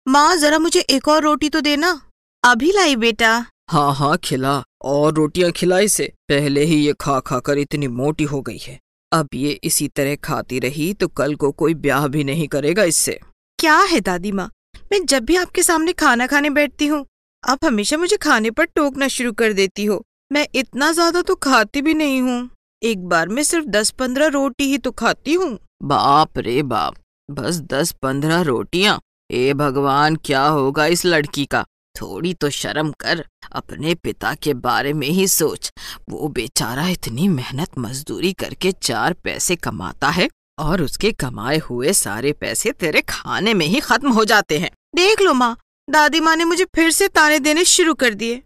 माँ जरा मुझे एक और रोटी तो देना। अभी लाई बेटा। हाँ हाँ खिला, और रोटियां खिला इसे। पहले ही ये खा खा कर इतनी मोटी हो गई है, अब ये इसी तरह खाती रही तो कल को कोई ब्याह भी नहीं करेगा इससे। क्या है दादी माँ, मैं जब भी आपके सामने खाना खाने बैठती हूँ आप हमेशा मुझे खाने पर टोकना शुरू कर देती हो। मैं इतना ज्यादा तो खाती भी नहीं हूँ, एक बार में सिर्फ 10-15 रोटी ही तो खाती हूँ। बाप रे बाप, बस 10-15 रोटियां? ए भगवान, क्या होगा इस लड़की का? थोड़ी तो शर्म कर, अपने पिता के बारे में ही सोच। वो बेचारा इतनी मेहनत मजदूरी करके 4 पैसे कमाता है और उसके कमाए हुए सारे पैसे तेरे खाने में ही खत्म हो जाते हैं। देख लो माँ, दादी माँ ने मुझे फिर से ताने देने शुरू कर दिए।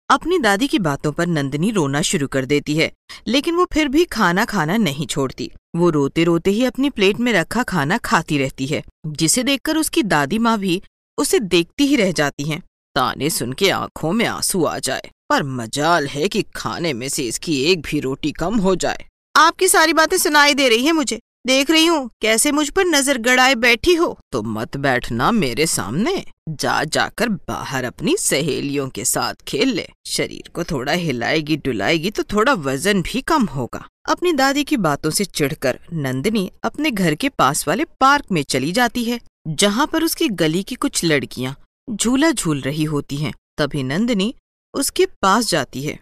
अपनी दादी की बातों पर नंदिनी रोना शुरू कर देती है, लेकिन वो फिर भी खाना खाना नहीं छोड़ती। वो रोते रोते ही अपनी प्लेट में रखा खाना खाती रहती है, जिसे देखकर उसकी दादी माँ भी उसे देखती ही रह जाती हैं। ताने सुन के आंखों में आंसू आ जाए, पर मजाल है कि खाने में से इसकी एक भी रोटी कम हो जाए। आपकी सारी बातें सुनाई दे रही है मुझे, देख रही हूँ कैसे मुझ पर नजर गड़ाए बैठी हो। तो मत बैठना मेरे सामने, जाकर बाहर अपनी सहेलियों के साथ खेल ले। शरीर को थोड़ा हिलाएगी डुलाएगी तो थोड़ा वजन भी कम होगा। अपनी दादी की बातों से चिढ़कर नंदिनी अपने घर के पास वाले पार्क में चली जाती है, जहाँ पर उसकी गली की कुछ लड़कियाँ झूला झूल रही होती हैं। तभी नंदिनी उसके पास जाती है।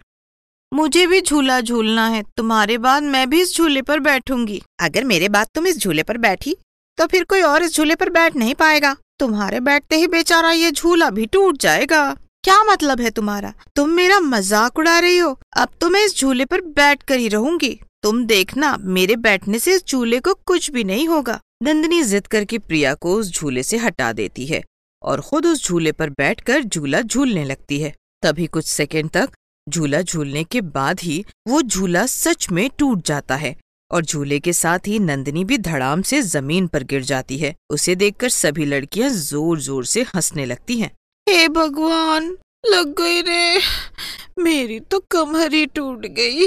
मुझे भी झूला झूलना है, तुम्हारे बाद मैं भी इस झूले पर बैठूंगी। अगर मेरे बाद तुम इस झूले पर बैठी तो फिर कोई और इस झूले पर बैठ नहीं पाएगा। तुम्हारे बैठते ही बेचारा ये झूला भी टूट जाएगा। क्या मतलब है तुम्हारा? तुम मेरा मजाक उड़ा रही हो? अब तो मैं इस झूले पर बैठ कर ही रहूंगी। तुम देखना, मेरे बैठने से इस झूले को कुछ भी नहीं होगा। नंदिनी जिद करके प्रिया को उस झूले से हटा देती है और खुद उस झूले पर बैठकर झूला झूलने लगती है। तभी कुछ सेकंड तक झूला झूलने के बाद ही वो झूला सच में टूट जाता है और झूले के साथ ही नंदिनी भी धड़ाम से जमीन पर गिर जाती है। उसे देखकर सभी लड़कियां जोर जोर से हंसने लगती हैं। हे भगवान, लग गई रे, मेरी तो कमर ही टूट गई।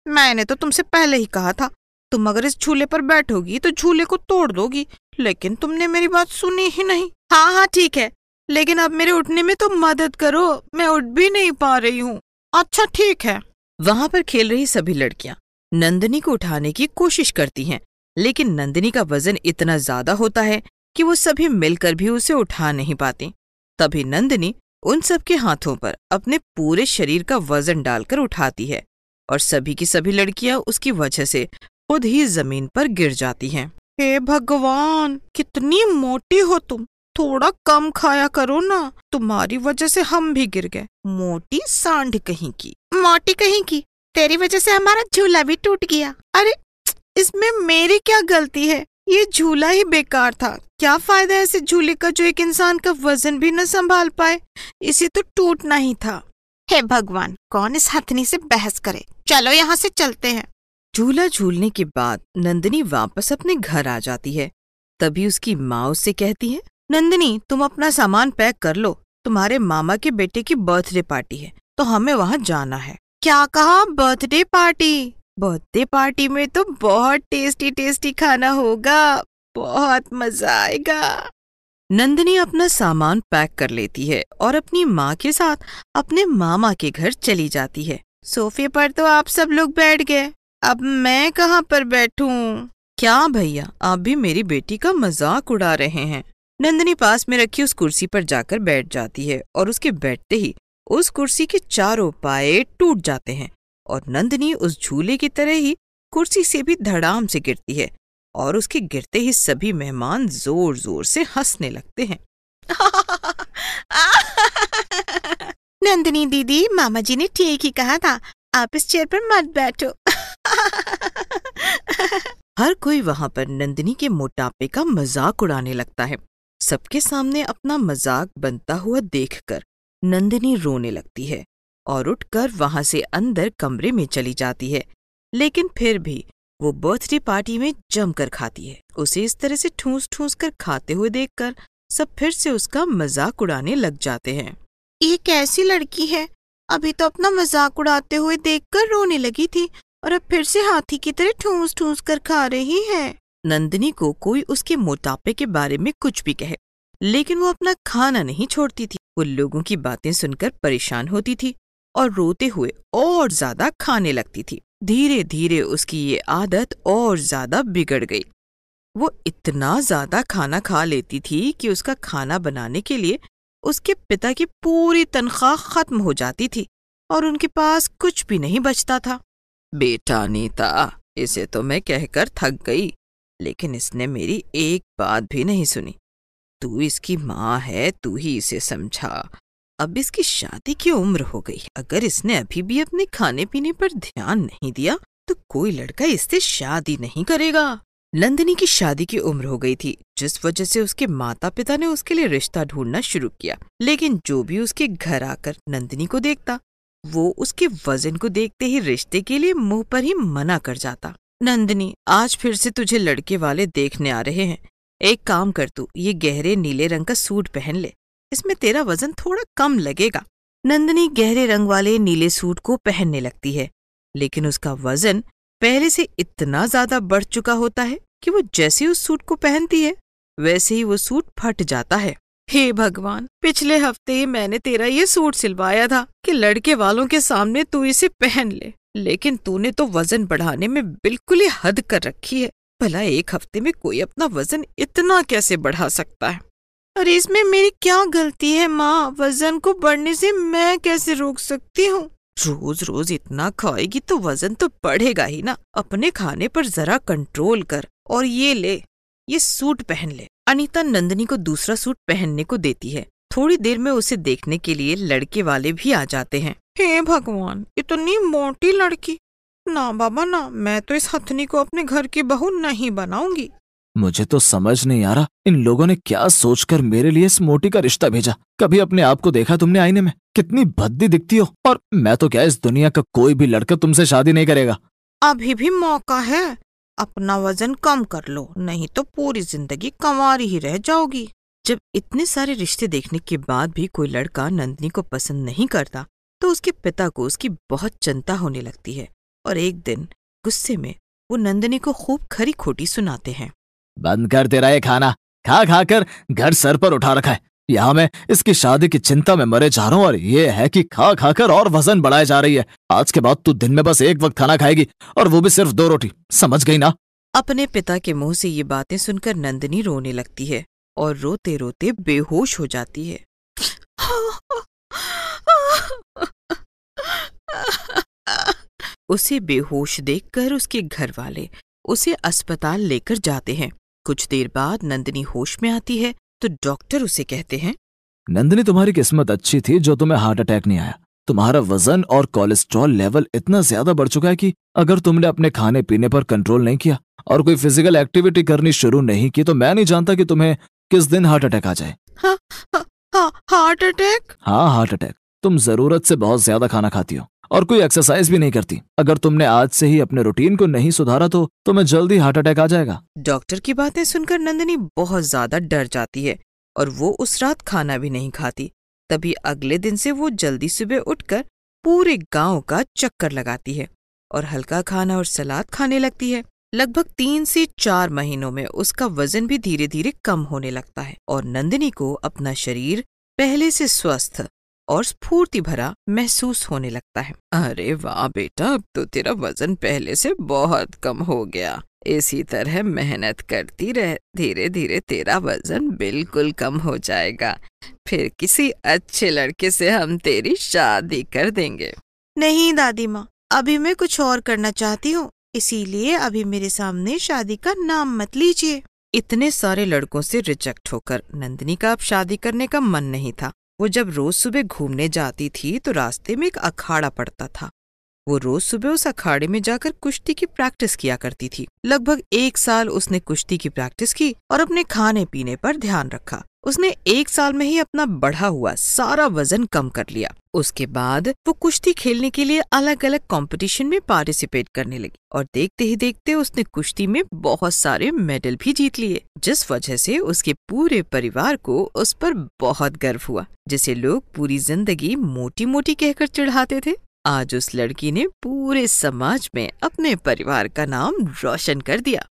मैंने तो तुमसे पहले ही कहा था, तुम अगर इस झूले पर बैठोगी तो झूले को तोड़ दोगी, लेकिन तुमने मेरी बात सुनी ही नहीं। हाँ हाँ ठीक है, लेकिन अब मेरे उठने में तो मदद करो, मैं उठ भी नहीं पा रही हूँ। अच्छा ठीक है। वहाँ पर खेल रही सभी लड़कियां नंदिनी को उठाने की कोशिश करती हैं, लेकिन नंदिनी का वजन इतना ज्यादा होता है कि वो सभी मिलकर भी उसे उठा नहीं पाती। तभी नंदिनी उन सबके हाथों पर अपने पूरे शरीर का वजन डालकर उठाती है और सभी की सभी लड़कियां उसकी वजह से खुद ही जमीन पर गिर जाती हैं। हे भगवान, कितनी मोटी हो तुम, थोड़ा कम खाया करो ना, तुम्हारी वजह से हम भी गिर गए। मोटी सांड कहीं की। मोटी कहीं की, तेरी वजह से हमारा झूला भी टूट गया। अरे इसमें मेरी क्या गलती है? ये झूला ही बेकार था। क्या फायदा ऐसे झूले का जो एक इंसान का वजन भी न संभाल पाए? इसे तो टूटना ही था। हे भगवान, कौन इस हथनी से बहस करे। चलो यहाँ से चलते हैं। झूला झूलने के बाद नंदिनी वापस अपने घर आ जाती है। तभी उसकी माँ उससे कहती है, नंदिनी तुम अपना सामान पैक कर लो, तुम्हारे मामा के बेटे की बर्थडे पार्टी है तो हमें वहाँ जाना है। क्या कहा? Birthday party? बर्थडे पार्टी में तो बहुत टेस्टी टेस्टी खाना होगा, बहुत मजा आएगा। नंदिनी अपना सामान पैक कर लेती है और अपनी माँ के साथ अपने मामा के घर चली जाती है। सोफे पर तो आप सब लोग बैठ गए, अब मैं कहाँ पर बैठूं? क्या भैया, आप भी मेरी बेटी का मजाक उड़ा रहे हैं। नंदिनी पास में रखी उस कुर्सी पर जाकर बैठ जाती है और उसके बैठते ही उस कुर्सी के चारों पाए टूट जाते हैं और नंदिनी उस झूले की तरह ही कुर्सी से भी धड़ाम से गिरती है और उसके गिरते ही सभी मेहमान जोर जोर से हंसने लगते हैं। नंदिनी दीदी, मामा जी ने ठीक ही कहा था, आप इस चेयर पर मत बैठो। हर कोई वहाँ पर नंदिनी के मोटापे का मजाक उड़ाने लगता है। सबके सामने अपना मजाक बनता हुआ देखकर नंदिनी रोने लगती है और उठकर वहाँ से अंदर कमरे में चली जाती है। लेकिन फिर भी वो बर्थडे पार्टी में जमकर खाती है। उसे इस तरह से ठूस ठूस कर खाते हुए देखकर सब फिर से उसका मजाक उड़ाने लग जाते हैं। ये कैसी लड़की है, अभी तो अपना मजाक उड़ाते हुए देखकर रोने लगी थी और अब फिर से हाथी की तरह ठूस ठूस कर खा रही है। नंदिनी को कोई उसके मोटापे के बारे में कुछ भी कहे, लेकिन वो अपना खाना नहीं छोड़ती थी। वो लोगों की बातें सुनकर परेशान होती थी और रोते हुए और ज्यादा खाने लगती थी। धीरे धीरे उसकी ये आदत और ज्यादा बिगड़ गई। वो इतना ज्यादा खाना खा लेती थी कि उसका खाना बनाने के लिए उसके पिता की पूरी तनख्वाह खत्म हो जाती थी और उनके पास कुछ भी नहीं बचता था। बेटा नीता, इसे तो मैं कहकर थक गई, लेकिन इसने मेरी एक बात भी नहीं सुनी। तू इसकी माँ है, तू ही इसे समझा। अब इसकी शादी की उम्र हो गई, अगर इसने अभी भी अपने खाने पीने पर ध्यान नहीं दिया तो कोई लड़का इससे शादी नहीं करेगा। नंदिनी की शादी की उम्र हो गई थी, जिस वजह से उसके माता पिता ने उसके लिए रिश्ता ढूंढना शुरू किया। लेकिन जो भी उसके घर आकर नंदिनी को देखता, वो उसके वजन को देखते ही रिश्ते के लिए मुंह पर ही मना कर जाता। नंदिनी, आज फिर से तुझे लड़के वाले देखने आ रहे हैं। एक काम कर, तू ये गहरे नीले रंग का सूट पहन ले, इसमें तेरा वजन थोड़ा कम लगेगा। नंदिनी गहरे रंग वाले नीले सूट को पहनने लगती है, लेकिन उसका वजन पहले से इतना ज्यादा बढ़ चुका होता है कि वो जैसे उस सूट को पहनती है वैसे ही वो सूट फट जाता है। हे भगवान, पिछले हफ्ते ही मैंने तेरा ये सूट सिलवाया था कि लड़के वालों के सामने तू इसे पहन ले, लेकिन तूने तो वजन बढ़ाने में बिल्कुल ही हद कर रखी है। भला एक हफ्ते में कोई अपना वजन इतना कैसे बढ़ा सकता है? अरे इसमें मेरी क्या गलती है माँ? वजन को बढ़ने से मैं कैसे रोक सकती हूँ? रोज रोज इतना खाएगी तो वजन तो बढ़ेगा ही ना। अपने खाने पर जरा कंट्रोल कर और ये ले, ये सूट पहन ले। अनीता नंदिनी को दूसरा सूट पहनने को देती है। थोड़ी देर में उसे देखने के लिए लड़के वाले भी आ जाते हैं। हे भगवान, इतनी मोटी लड़की! ना बाबा ना, मैं तो इस हथनी को अपने घर की बहू नहीं बनाऊंगी। मुझे तो समझ नहीं आ रहा इन लोगों ने क्या सोचकर मेरे लिए इस मोटी का रिश्ता भेजा। कभी अपने आप को देखा तुमने आईने में? कितनी भद्दी दिखती हो। और मैं तो क्या, इस दुनिया का कोई भी लड़का तुमसे शादी नहीं करेगा। अभी भी मौका है, अपना वजन कम कर लो, नहीं तो पूरी जिंदगी कंवारी ही रह जाओगी। जब इतने सारे रिश्ते देखने के बाद भी कोई लड़का नंदिनी को पसंद नहीं करता तो उसके पिता को उसकी बहुत चिंता होने लगती है और एक दिन गुस्से में वो नंदिनी को खूब खरी खोटी सुनाते हैं। बंद कर तेरा ये खाना, खा खा कर घर सर पर उठा रखा है। यहाँ मैं इसकी शादी की चिंता में मरे जा रहा हूँ और ये है कि खा खा कर और वजन बढ़ाए जा रही है। आज के बाद तू दिन में बस एक वक्त खाना खाएगी और वो भी सिर्फ 2 रोटी, समझ गई ना? अपने पिता के मुंह से ये बातें सुनकर नंदिनी रोने लगती है और रोते रोते बेहोश हो जाती है। उसे बेहोश देखकर उसके घर वाले उसे अस्पताल लेकर जाते हैं। कुछ देर बाद नंदिनी होश में आती है तो डॉक्टर उसे कहते हैं, नंदिनी, तुम्हारी किस्मत अच्छी थी जो तुम्हें हार्ट अटैक नहीं आया। तुम्हारा वजन और कोलेस्ट्रॉल लेवल इतना ज्यादा बढ़ चुका है कि अगर तुमने अपने खाने पीने पर कंट्रोल नहीं किया और कोई फिजिकल एक्टिविटी करनी शुरू नहीं की तो मैं नहीं जानता कि तुम्हें किस दिन हार्ट अटैक आ जाए। Heart attack? हाँ, हार्ट अटैक। तुम जरूरत से बहुत ज्यादा खाना खाती हो और कोई एक्सरसाइज भी नहीं करती। अगर तुमने आज से ही अपने रूटीन को नहीं सुधारा तो तुम्हें जल्दी हार्ट अटैक आ जाएगा। डॉक्टर की बातें सुनकर नंदिनी बहुत ज्यादा डर जाती है और वो उस रात खाना भी नहीं खाती। तभी अगले दिन से वो जल्दी सुबह उठकर पूरे गांव का चक्कर लगाती है और हल्का खाना और सलाद खाने लगती है। लगभग 3 से 4 महीनों में उसका वजन भी धीरे धीरे कम होने लगता है और नंदिनी को अपना शरीर पहले से स्वस्थ और स्फूर्ति भरा महसूस होने लगता है। अरे वाह बेटा, अब तो तेरा वजन पहले से बहुत कम हो गया। इसी तरह मेहनत करती रह, धीरे धीरे तेरा वजन बिल्कुल कम हो जाएगा। फिर किसी अच्छे लड़के से हम तेरी शादी कर देंगे। नहीं दादी माँ, अभी मैं कुछ और करना चाहती हूँ, इसीलिए अभी मेरे सामने शादी का नाम मत लीजिए। इतने सारे लड़कों से रिजेक्ट होकर नंदिनी का अब शादी करने का मन नहीं था। वो जब रोज सुबह घूमने जाती थी तो रास्ते में एक अखाड़ा पड़ता था। वो रोज सुबह उस अखाड़े में जाकर कुश्ती की प्रैक्टिस किया करती थी। लगभग 1 साल उसने कुश्ती की प्रैक्टिस की और अपने खाने पीने पर ध्यान रखा। उसने 1 साल में ही अपना बढ़ा हुआ सारा वजन कम कर लिया। उसके बाद वो कुश्ती खेलने के लिए अलग अलग कंपटीशन में पार्टिसिपेट करने लगी और देखते ही देखते उसने कुश्ती में बहुत सारे मेडल भी जीत लिए, जिस वजह से उसके पूरे परिवार को उस पर बहुत गर्व हुआ, जिसे लोग पूरी जिंदगी मोटी मोटी कहकर चिढ़ाते थे। आज उस लड़की ने पूरे समाज में अपने परिवार का नाम रोशन कर दिया।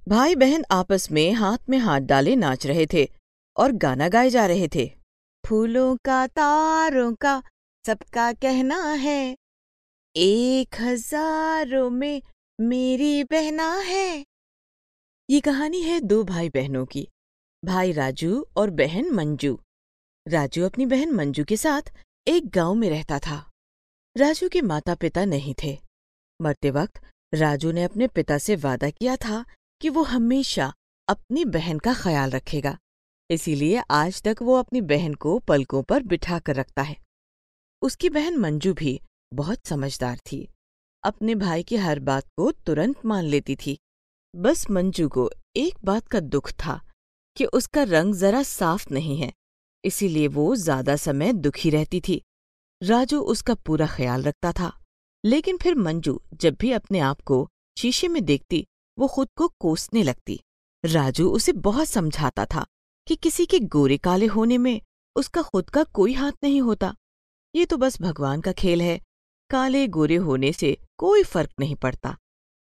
भाई बहन आपस में हाथ में हाथ डाले नाच रहे थे और गाना गाए जा रहे थे। फूलों का तारों का सबका कहना है, 1000 में मेरी बहना है। ये कहानी है दो भाई बहनों की, भाई राजू और बहन मंजू। राजू अपनी बहन मंजू के साथ एक गांव में रहता था। राजू के माता पिता नहीं थे। मरते वक्त राजू ने अपने पिता से वादा किया था कि वो हमेशा अपनी बहन का ख्याल रखेगा। इसीलिए आज तक वो अपनी बहन को पलकों पर बिठा कर रखता है। उसकी बहन मंजू भी बहुत समझदार थी। अपने भाई की हर बात को तुरंत मान लेती थी। बस मंजू को एक बात का दुख था कि उसका रंग जरा साफ नहीं है, इसीलिए वो ज्यादा समय दुखी रहती थी। राजू उसका पूरा ख्याल रखता था, लेकिन फिर मंजू जब भी अपने आप को शीशे में देखती वो खुद को कोसने लगती। राजू उसे बहुत समझाता था कि किसी के गोरे काले होने में उसका खुद का कोई हाथ नहीं होता। ये तो बस भगवान का खेल है, काले गोरे होने से कोई फर्क नहीं पड़ता,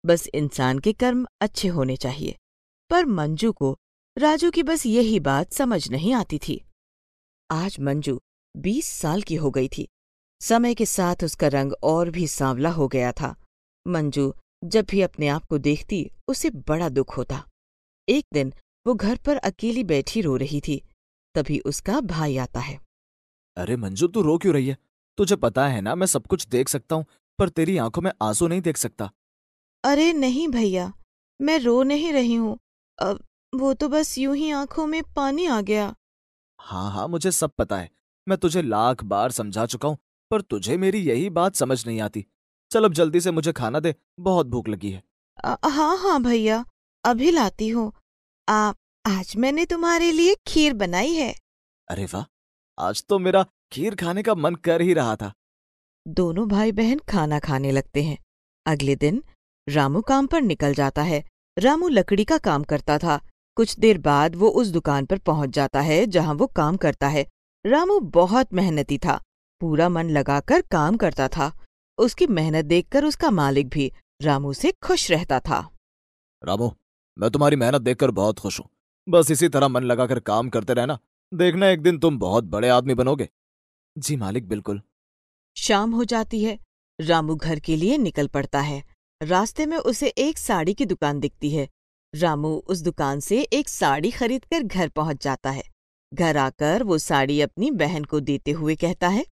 बस इंसान के कर्म अच्छे होने चाहिए। पर मंजू को राजू की बस यही बात समझ नहीं आती थी। आज मंजू 20 साल की हो गई थी। समय के साथ उसका रंग और भी सांवला हो गया था। मंजू जब भी अपने आप को देखती उसे बड़ा दुख होता। एक दिन वो घर पर अकेली बैठी रो रही थी, तभी उसका भाई आता है। अरे मंजू, तू रो क्यों रही है? तुझे पता है ना मैं सब कुछ देख सकता हूँ, पर तेरी आंखों में आंसू नहीं देख सकता। अरे नहीं भैया, मैं रो नहीं रही हूँ। वो तो बस यूं ही आंखों में पानी आ गया। हाँ हाँ, मुझे सब पता है। मैं तुझे लाख बार समझा चुका हूँ, पर तुझे मेरी यही बात समझ नहीं आती। चल अब जल्दी से मुझे खाना दे, बहुत भूख लगी है। हाँ हाँ भैया, अभी लाती हूँ। आज मैंने तुम्हारे लिए खीर बनाई है। अरे वाह, आज तो मेरा खीर खाने का मन कर ही रहा था। दोनों भाई बहन खाना खाने लगते हैं। अगले दिन रामू काम पर निकल जाता है। रामू लकड़ी का काम करता था। कुछ देर बाद वो उस दुकान पर पहुंच जाता है जहां वो काम करता है। रामू बहुत मेहनती था, पूरा मन लगाकर काम करता था। उसकी मेहनत देखकर उसका मालिक भी रामू से खुश रहता था। रामू, मैं तुम्हारी मेहनत देखकर बहुत खुश हूँ। बस इसी तरह मन लगाकर काम करते रहना, देखना एक दिन तुम बहुत बड़े आदमी बनोगे। जी मालिक, बिल्कुल। शाम हो जाती है। रामू घर के लिए निकल पड़ता है। रास्ते में उसे एक साड़ी की दुकान दिखती है। रामू उस दुकान से एक साड़ी खरीदकर घर पहुंच जाता है। घर आकर वो साड़ी अपनी बहन को देते हुए कहता है,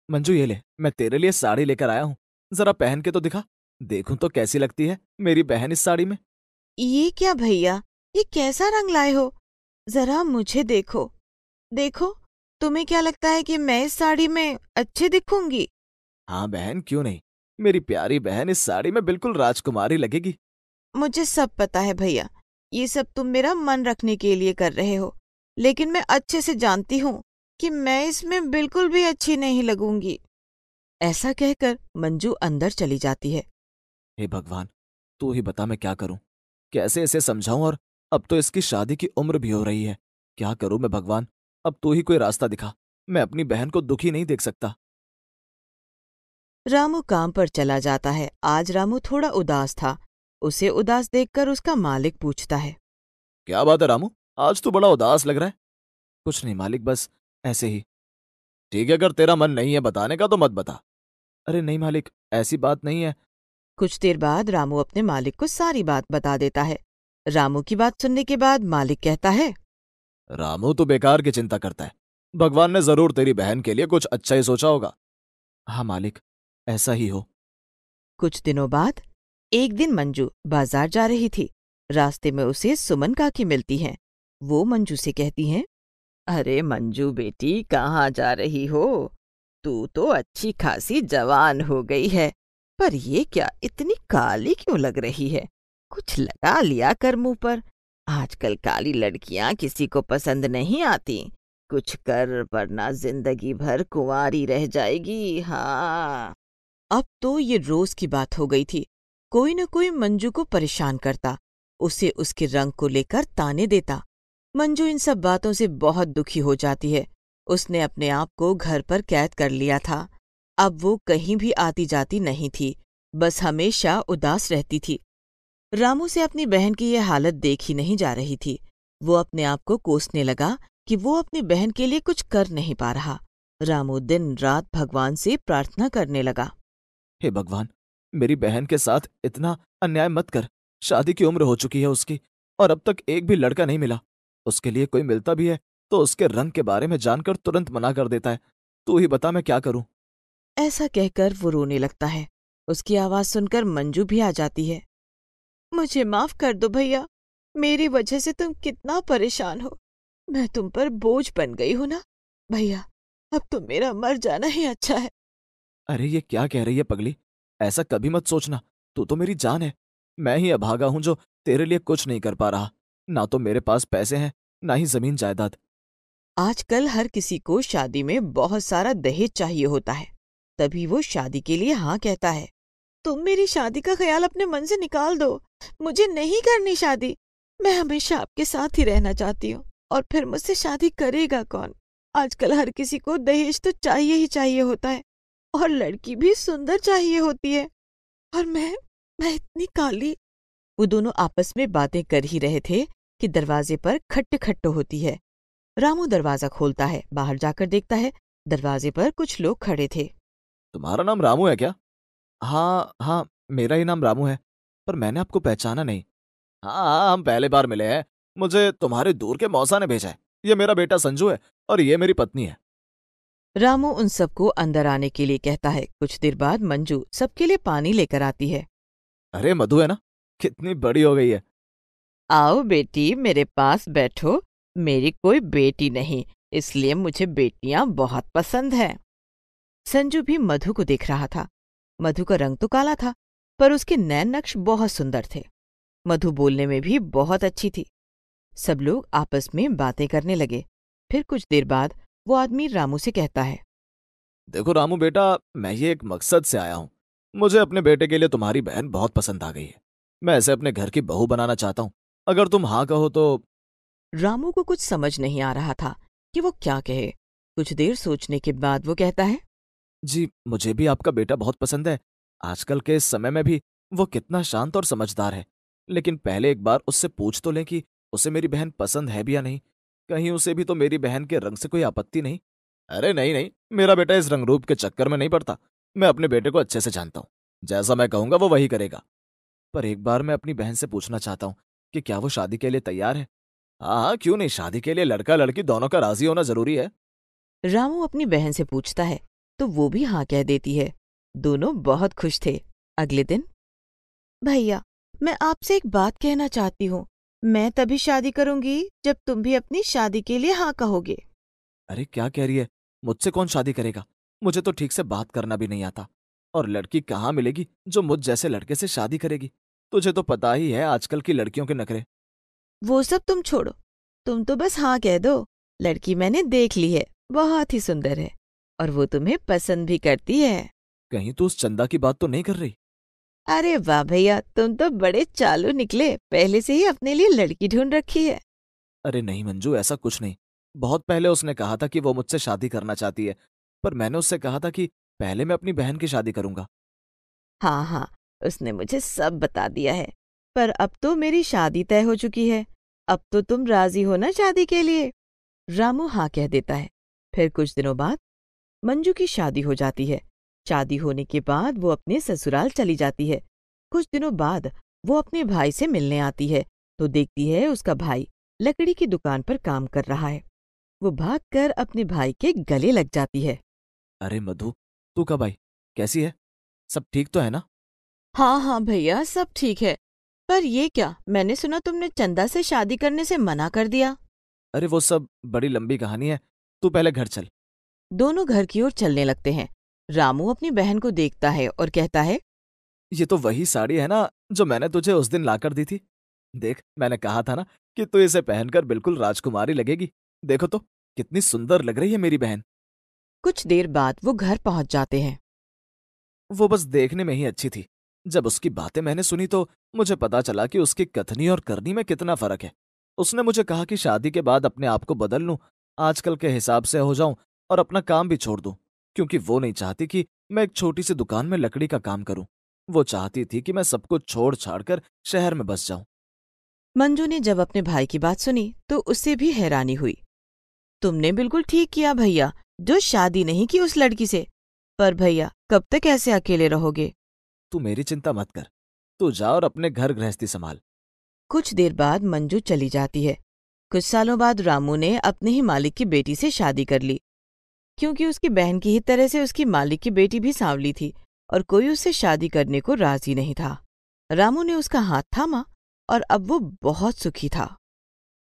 मंजू ये ले, मैं तेरे लिए साड़ी लेकर आया हूँ। जरा पहन के तो दिखा, देखूं तो कैसी लगती है मेरी बहन इस साड़ी में। ये क्या भैया, ये कैसा रंग लाए हो? जरा मुझे देखो। देखो, तुम्हें क्या लगता है कि मैं इस साड़ी में अच्छी दिखूंगी? हाँ बहन, क्यों नहीं। मेरी प्यारी बहन इस साड़ी में बिल्कुल राजकुमारी लगेगी। मुझे सब पता है भैया, ये सब तुम मेरा मन रखने के लिए कर रहे हो, लेकिन मैं अच्छे से जानती हूँ कि मैं इसमें बिल्कुल भी अच्छी नहीं लगूंगी। ऐसा कहकर मंजू अंदर चली जाती है। हे भगवान, तू ही बता मैं क्या करूं, कैसे इसे समझाऊं। और अब तो इसकी शादी की उम्र भी हो रही है। क्या करूं मैं भगवान, अब तू ही कोई रास्ता दिखा। मैं अपनी बहन को दुखी नहीं देख सकता। रामू काम पर चला जाता है। आज रामू थोड़ा उदास था। उसे उदास देखकर उसका मालिक पूछता है, क्या बात है रामू, आज तू बड़ा उदास लग रहा है। कुछ नहीं मालिक, बस ऐसे ही। ठीक है, अगर तेरा मन नहीं है बताने का तो मत बता। अरे नहीं मालिक, ऐसी बात नहीं है। कुछ देर बाद रामू अपने मालिक को सारी बात बता देता है। रामू की बात सुनने के बाद मालिक कहता है, रामू तू बेकार की चिंता करता है। भगवान ने जरूर तेरी बहन के लिए कुछ अच्छा ही सोचा होगा। हाँ मालिक, ऐसा ही हो। कुछ दिनों बाद एक दिन मंजू बाजार जा रही थी। रास्ते में उसे सुमन काकी मिलती हैं। वो मंजू से कहती हैं, अरे मंजू बेटी, कहाँ जा रही हो? तू तो अच्छी खासी जवान हो गई है, पर ये क्या इतनी काली क्यों लग रही है? कुछ लगा लिया कर मुंह पर। आजकल काली लड़कियां किसी को पसंद नहीं आती। कुछ कर, वरना जिंदगी भर कुंवारी रह जाएगी। हाँ। अब तो ये रोज की बात हो गई थी। कोई न कोई मंजू को परेशान करता, उसे उसके रंग को लेकर ताने देता। मंजू इन सब बातों से बहुत दुखी हो जाती है। उसने अपने आप को घर पर कैद कर लिया था। अब वो कहीं भी आती जाती नहीं थी, बस हमेशा उदास रहती थी। रामू से अपनी बहन की यह हालत देख ही नहीं जा रही थी। वो अपने आप को कोसने लगा कि वो अपनी बहन के लिए कुछ कर नहीं पा रहा। रामू दिन रात भगवान से प्रार्थना करने लगा। हे भगवान, मेरी बहन के साथ इतना अन्याय मत कर। शादी की उम्र हो चुकी है उसकी, और अब तक एक भी लड़का नहीं मिला। उसके लिए कोई मिलता भी है तो उसके रंग के बारे में जानकर तुरंत मना कर देता है। तू ही बता मैं क्या करूं। ऐसा कहकर वो रोने लगता है। उसकी आवाज सुनकर मंजू भी आ जाती है। मुझे माफ कर दो भैया, मेरी वजह से तुम कितना परेशान हो। मैं तुम पर बोझ बन गई हूं ना भैया। अब तो मेरा मर जाना ही अच्छा है। अरे ये क्या कह रही है पगली? ऐसा कभी मत सोचना। तू तो मेरी जान है। मैं ही अभागा हूं जो तेरे लिए कुछ नहीं कर पा रहा। ना तो मेरे पास पैसे हैं, ना ही जमीन जायदाद। आजकल हर किसी को शादी में बहुत सारा दहेज चाहिए होता है, तभी वो शादी के लिए हाँ कहता है। तुम मेरी शादी का ख्याल अपने मन से निकाल दो। मुझे नहीं करनी शादी। मैं हमेशा आपके साथ ही रहना चाहती हूँ, और फिर मुझसे शादी करेगा कौन? आजकल हर किसी को दहेज तो चाहिए ही चाहिए होता है, और लड़की भी सुंदर चाहिए होती है। और मैं इतनी काली। वो दोनों आपस में बातें कर ही रहे थे कि दरवाजे पर खट्ट खट्ट होती है। रामू दरवाजा खोलता है। बाहर जाकर देखता है दरवाजे पर कुछ लोग खड़े थे। तुम्हारा नाम रामू है क्या? हाँ हाँ, मेरा ही नाम रामू है, पर मैंने आपको पहचाना नहीं। हाँ हाँ, हम पहले बार मिले हैं। मुझे तुम्हारे दूर के मौसा ने भेजा है। ये मेरा बेटा संजू है, और ये मेरी पत्नी है। रामू उन सबको अंदर आने के लिए कहता है। कुछ देर बाद मंजू सबके लिए पानी लेकर आती है। अरे मधु है ना, कितनी बड़ी हो गई है। आओ बेटी, मेरे पास बैठो। मेरी कोई बेटी नहीं, इसलिए मुझे बेटियां बहुत पसंद हैं। संजू भी मधु को देख रहा था। मधु का रंग तो काला था, पर उसके नैन नक्श बहुत सुंदर थे। मधु बोलने में भी बहुत अच्छी थी। सब लोग आपस में बातें करने लगे। फिर कुछ देर बाद वो आदमी रामू से कहता है। देखो रामू बेटा, मैं ये एक मकसद से आया हूँ। मुझे अपने बेटे के लिए तुम्हारी बहन बहुत पसंद आ गई है। मैं ऐसे अपने घर की बहू बनाना चाहता हूँ। अगर तुम हाँ कहो तो। रामू को कुछ समझ नहीं आ रहा था कि वो क्या कहे। कुछ देर सोचने के बाद वो कहता है। जी, मुझे भी आपका बेटा बहुत पसंद है। आजकल के इस समय में भी वो कितना शांत और समझदार है। लेकिन पहले एक बार उससे पूछ तो लें कि उसे मेरी बहन पसंद है भी या नहीं। कहीं उसे भी तो मेरी बहन के रंग से कोई आपत्ति नहीं। अरे नहीं नहीं, मेरा बेटा इस रंग रूप के चक्कर में नहीं पड़ता। मैं अपने बेटे को अच्छे से जानता हूँ। जैसा मैं कहूंगा वो वही करेगा। पर एक बार मैं अपनी बहन से पूछना चाहता हूँ कि क्या वो शादी के लिए तैयार है। हाँ हाँ, क्यों नहीं। शादी के लिए लड़का लड़की दोनों का राजी होना जरूरी है। रामू अपनी बहन से पूछता है तो वो भी हाँ कह देती है। दोनों बहुत खुश थे। अगले दिन। भैया, मैं आपसे एक बात कहना चाहती हूँ। मैं तभी शादी करूंगी जब तुम भी अपनी शादी के लिए हाँ कहोगे। अरे क्या कह रही है? मुझसे कौन शादी करेगा? मुझे तो ठीक से बात करना भी नहीं आता। और लड़की कहाँ मिलेगी जो मुझ जैसे लड़के से शादी करेगी? तुझे तो पता ही है आजकल की लड़कियों के नखरे। वो सब तुम छोड़ो। तुम तो बस हाँ कह दो। लड़की मैंने देख ली है, बहुत ही सुंदर है, और वो तुम्हें पसंद भी करती है। कहीं तू उस चंदा की बात तो नहीं कर रही? अरे वाह भैया, तुम तो बड़े चालू निकले। पहले से ही अपने लिए लड़की ढूंढ रखी है। अरे नहीं मंजू, ऐसा कुछ नहीं। बहुत पहले उसने कहा था कि वो मुझसे शादी करना चाहती है, पर मैंने उससे कहा था कि पहले मैं अपनी बहन की शादी करूंगा। हाँ हाँ, उसने मुझे सब बता दिया है। पर अब तो मेरी शादी तय हो चुकी है। अब तो तुम राजी हो ना शादी के लिए? रामू हाँ कह देता है। फिर कुछ दिनों बाद मंजू की शादी हो जाती है। शादी होने के बाद वो अपने ससुराल चली जाती है। कुछ दिनों बाद वो अपने भाई से मिलने आती है तो देखती है उसका भाई लकड़ी की दुकान पर काम कर रहा है। वो भागकर अपने भाई के गले लग जाती है। अरे मधु, तू कब आई? कैसी है? सब ठीक तो है ना? हाँ हाँ भैया, सब ठीक है। पर ये क्या, मैंने सुना तुमने चंदा से शादी करने से मना कर दिया। अरे वो सब बड़ी लंबी कहानी है। तू पहले घर चल। दोनों घर की ओर चलने लगते हैं। रामू अपनी बहन को देखता है और कहता है। ये तो वही साड़ी है ना जो मैंने तुझे उस दिन लाकर दी थी। देख, मैंने कहा था ना कि तू इसे पहनकर बिल्कुल राजकुमारी लगेगी। देखो तो, कितनी सुंदर लग रही है मेरी बहन। कुछ देर बाद वो घर पहुंच जाते हैं। वो बस देखने में ही अच्छी थी। जब उसकी बातें मैंने सुनी तो मुझे पता चला कि उसकी कथनी और करनी में कितना फर्क है। उसने मुझे कहा कि शादी के बाद अपने आप को बदल लूं, आजकल के हिसाब से हो जाऊं और अपना काम भी छोड़ दूं, क्योंकि वो नहीं चाहती कि मैं एक छोटी सी दुकान में लकड़ी का काम करूं। वो चाहती थी कि मैं सब कुछ छोड़ छाड़ कर शहर में बस जाऊं। मंजू ने जब अपने भाई की बात सुनी तो उससे भी हैरानी हुई। तुमने बिल्कुल ठीक किया भैया, जो शादी नहीं की उस लड़की से। पर भैया, कब तक ऐसे अकेले रहोगे? तू मेरी चिंता मत कर, तू जा और अपने घर गृहस्थी संभाल। कुछ देर बाद मंजू चली जाती है। कुछ सालों बाद रामू ने अपने ही मालिक की बेटी से शादी कर ली। क्योंकि उसकी बहन की ही तरह से उसकी मालिक की बेटी भी सांवली थी और कोई उससे शादी करने को राजी नहीं था। रामू ने उसका हाथ थामा और अब वो बहुत सुखी था।